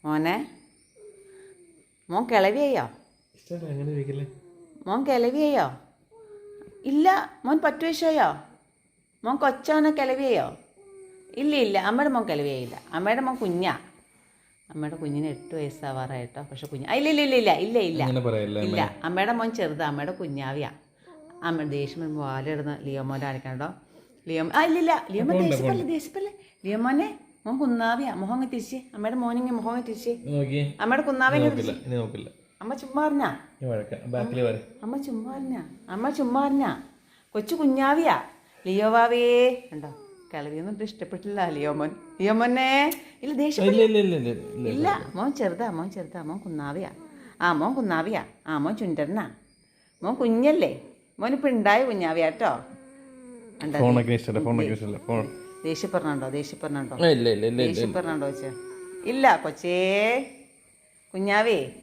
മോനെ മോൻ കിളവിയോ? മോൻ കിളവിയോ? ഇല്ല. മോൻ 10 വയസ്സായോ? മോൻ കൊച്ചാണോ കിളവിയോ? ഇല്ല ഇല്ല, അമ്മയുടെ മോൻ കിളവിയായില്ല. അമ്മയുടെ മോൻ കുഞ്ഞാ. അമ്മയുടെ കുഞ്ഞിന് 8 വയസ്സാവാറായിട്ടോ. പക്ഷെ ഇല്ല ഇല്ല ഇല്ല ഇല്ല ഇല്ല ഇല്ല ഇല്ല, അമ്മയുടെ മോൻ ചെറുതാ. അമ്മയുടെ കുഞ്ഞാവിയാ. അമ്മ ദേഷ്യം വരുമ്പോൾ വാലിടുന്ന ലിയോമോനെ കാണിക്കണോ? ഇല്ലില്ല, ലിയോമോൻ ദേഷ്യപ്പല്ലേ. ലിയോമോനെ മോൻ കുന്നാവിയാ. മുഖം അങ്ങ് തിരിച്ച്. അമ്മയുടെ മോനിങ്ങനെ മുഖം അങ്ങ് തിരിച്ച്. അമ്മയുടെ കുന്നാവെ അമ്മ ചുമ്മാ അറിഞ്ഞാ. അമ്മ ചുമ്മാ അറിഞ്ഞാ. കൊച്ചു കുഞ്ഞാവിയാ. ലിയോവാവേ ഉണ്ടോ? കിളവിയൊന്നും ഇഷ്ടപ്പെട്ടില്ല ലിയോമോൻ. ലിയോമോനെ ഇല്ല, ദേഷ്യം ഇല്ല. മോൻ ചെറുതാ. മോൻ കുന്നാവിയാ. മോൻ കുന്നാവിയാ. മോൻ ചുണ്ടനാ. മോൻ കുഞ്ഞല്ലേ. മോനിപ്പോൾ ഉണ്ടായ കുഞ്ഞാവിയാട്ടോ. ദേഷ്യപ്പെടണുണ്ടോ? ദേഷ്യപ്പെടണുണ്ടോ വെച്ചാ? ഇല്ല കൊച്ചേ കുഞ്ഞാവേ.